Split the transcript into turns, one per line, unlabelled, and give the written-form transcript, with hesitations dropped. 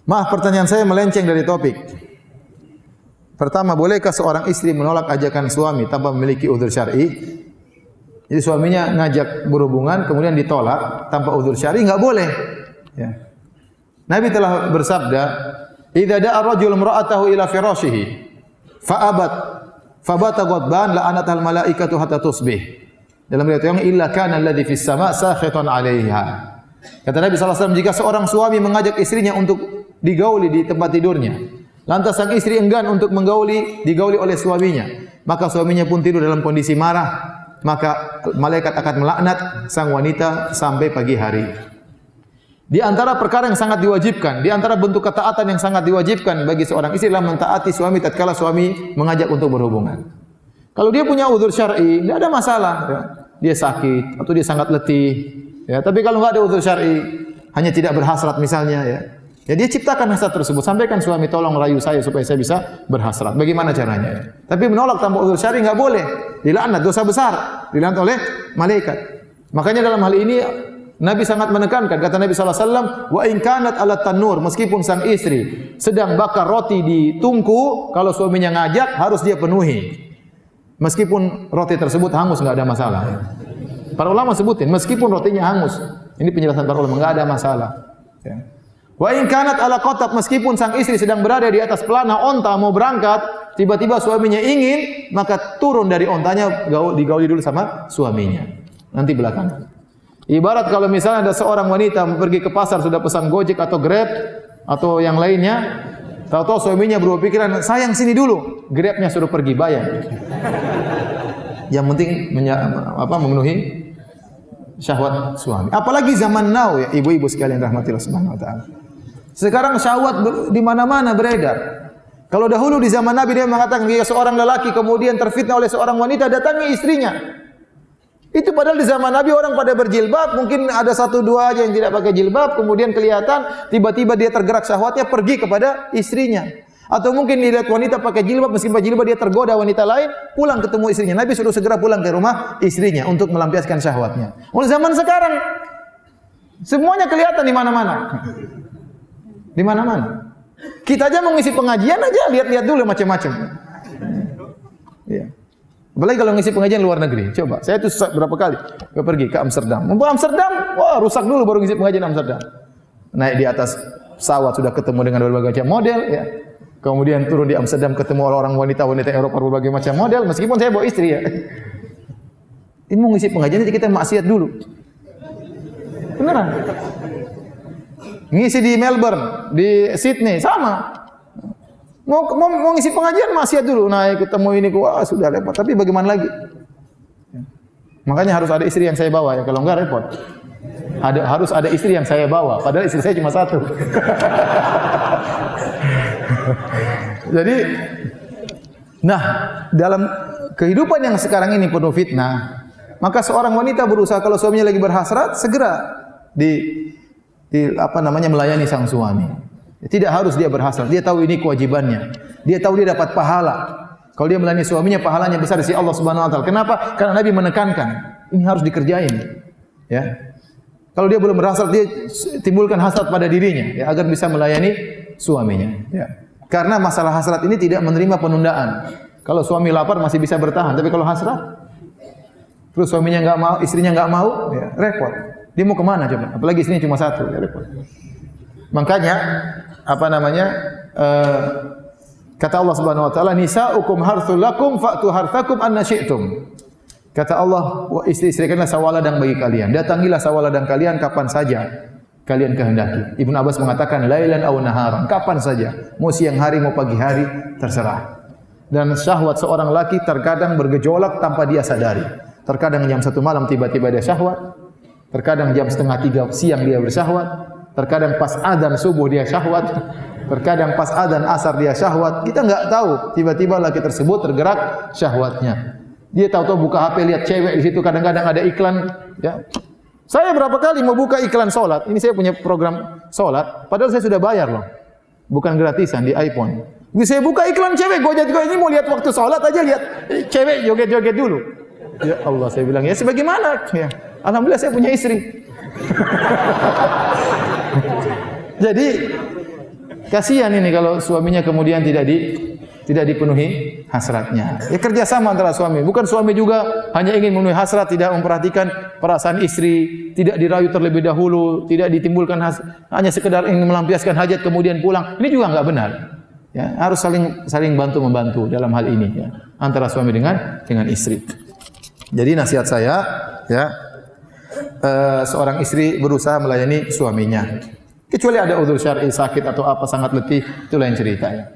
Maaf, pertanyaan saya melenceng dari topik. Pertama, bolehkah seorang istri menolak ajakan suami tanpa memiliki udzur syar'i? Jadi suaminya ngajak berhubungan kemudian ditolak tanpa udzur syar'i, enggak boleh. Ya. Nabi telah bersabda, "Idza da'a ar-rajulu imra'atahu ila firashihi fa abat fabata ghadban la'anatal malaikatu hatta tusbih." Dalam riwayat yang illa kana alladhi fis sama' sakhitan 'alaiha. Kata Nabi sallallahu alaihi wasallam, jika seorang suami mengajak istrinya untuk digauli di tempat tidurnya, lantas sang istri enggan untuk digauli oleh suaminya, maka suaminya pun tidur dalam kondisi marah, maka malaikat akan melaknat sang wanita sampai pagi hari. Di antara perkara yang sangat diwajibkan, di antara bentuk ketaatan yang sangat diwajibkan bagi seorang istri adalah mentaati suami tatkala suami mengajak untuk berhubungan. Kalau dia punya udzur syar'i, tidak ada masalah. Ya. Dia sakit atau dia sangat letih. Ya, tapi kalau enggak ada udzur syar'i, hanya tidak berhasrat misalnya, ya dia ciptakan hasrat tersebut. Sampaikan suami, tolong rayu saya supaya saya bisa berhasrat. Bagaimana caranya? Ya? Tapi menolak tanpa udzur syar'i enggak boleh. Dilaknat, dosa besar. Dilaknat oleh malaikat. Makanya dalam hal ini Nabi sangat menekankan, kata Nabi sallallahu alaihi wasallam, wa in kanat ala tanur, meskipun sang istri sedang bakar roti di tungku, kalau suaminya ngajak harus dia penuhi. Meskipun roti tersebut hangus enggak ada masalah. Para ulama sebutin meskipun rotinya hangus. Ini penjelasan para ulama, enggak ada masalah. Ya. Wa in kanat ala qatab, meskipun sang istri sedang berada di atas pelana onta mau berangkat, tiba-tiba suaminya ingin, maka turun dari ontanya, digauli dulu sama suaminya. Nanti belakangan. Ibarat kalau misalnya ada seorang wanita pergi ke pasar sudah pesan Gojek atau Grab atau yang lainnya, tahu-tahu suaminya berpikiran, sayang sini dulu, Grabnya suruh pergi bayar. Yang penting memenuhi syahwat suami. Apalagi zaman now ya, ibu-ibu sekalian rahmatillah subhanahu wa ta'ala. Sekarang syahwat di mana-mana beredar. Kalau dahulu di zaman Nabi dia mengatakan jika seorang lelaki kemudian terfitnah oleh seorang wanita, datangi istrinya. Itu padahal di zaman Nabi orang pada berjilbab, mungkin ada satu dua aja yang tidak pakai jilbab, kemudian kelihatan tiba-tiba dia tergerak syahwatnya pergi kepada istrinya. Atau mungkin dilihat wanita pakai jilbab, meskipun pakai jilbab dia tergoda wanita lain, pulang ketemu istrinya. Nabi suruh segera pulang ke rumah istrinya untuk melampiaskan syahwatnya. Oleh zaman sekarang semuanya kelihatan di mana-mana. Di mana-mana. Kita aja mau ngisi pengajian aja lihat-lihat dulu macam-macam. Iya. Apalagi kalau ngisi pengajian luar negeri. Coba, saya itu berapa kali pergi ke Amsterdam. Mau Amsterdam, wah rusak dulu baru ngisi pengajian Amsterdam. Naik di atas pesawat sudah ketemu dengan berbagai macam model, ya. Kemudian turun di Amsterdam ketemu orang wanita-wanita Eropa berbagai macam model, meskipun saya bawa istri ya. Ini mau ngisi pengajian kita maksiat dulu. Beneran. Ngisi di Melbourne, di Sydney sama. Mau ngisi pengajian maksiat dulu. Naik ketemu ini wah sudah repot. Tapi bagaimana lagi? Makanya harus ada istri yang saya bawa ya, kalau enggak repot. Harus ada istri yang saya bawa, padahal istri saya cuma satu. Jadi, nah dalam kehidupan yang sekarang ini penuh fitnah, maka seorang wanita berusaha kalau suaminya lagi berhasrat segera melayani sang suami. Tidak harus dia berhasrat, dia tahu ini kewajibannya, dia tahu dia dapat pahala. Kalau dia melayani suaminya pahalanya besar di sisi Allah Subhanahu Wa Taala. Kenapa? Karena Nabi menekankan ini harus dikerjain. Ya. Kalau dia belum berhasrat, dia timbulkan hasrat pada dirinya, ya, agar bisa melayani suaminya. Ya. Karena masalah hasrat ini tidak menerima penundaan. Kalau suami lapar masih bisa bertahan, tapi kalau hasrat, terus suaminya enggak mau, istrinya enggak mau, ya, repot. Dia mau kemana coba? Apalagi istrinya cuma satu, ya, repot. Makanya kata Allah Subhanahu Wa Taala, nisaukum harthul lakum fa'tu harthakum anna syi'tum. Kata Allah, istri-istri kalian sawah ladang bagi kalian. Datangilah sawah ladang kalian kapan saja kalian kehendaki. Ibnu Abbas mengatakan lailan aw naharan, kapan saja, mau siang hari mau pagi hari terserah. Dan syahwat seorang laki terkadang bergejolak tanpa dia sadari. Terkadang jam 1 malam tiba-tiba dia syahwat, terkadang jam 2:30 siang dia bersyahwat, terkadang pas adzan subuh dia syahwat, terkadang pas adzan asar dia syahwat. Kita enggak tahu, tiba-tiba laki tersebut tergerak syahwatnya. Dia tahu-tahu buka HP lihat cewek di situ, kadang-kadang ada iklan, ya. Saya berapa kali mau buka iklan salat. Ini saya punya program salat, padahal saya sudah bayar loh. Bukan gratisan di iPhone. Ini saya buka iklan cewek, gojek ini mau lihat waktu salat aja lihat cewek joget-joget dulu. Ya Allah, saya bilang ya sebagaimana? Ya. Alhamdulillah saya punya istri. Jadi Kasihan ini kalau suaminya kemudian tidak dipenuhi hasratnya. Ya kerjasama antara suami. Bukan suami juga hanya ingin memenuhi hasrat, tidak memperhatikan perasaan istri, tidak dirayu terlebih dahulu, tidak ditimbulkan hanya sekedar ingin melampiaskan hajat kemudian pulang. Ini juga enggak benar. Ya, harus saling bantu membantu dalam hal ini ya, antara suami dengan istri. Jadi nasihat saya ya, seorang istri berusaha melayani suaminya. Kecuali ada udzur syar'i, sakit atau apa sangat letih, itu lain cerita ya.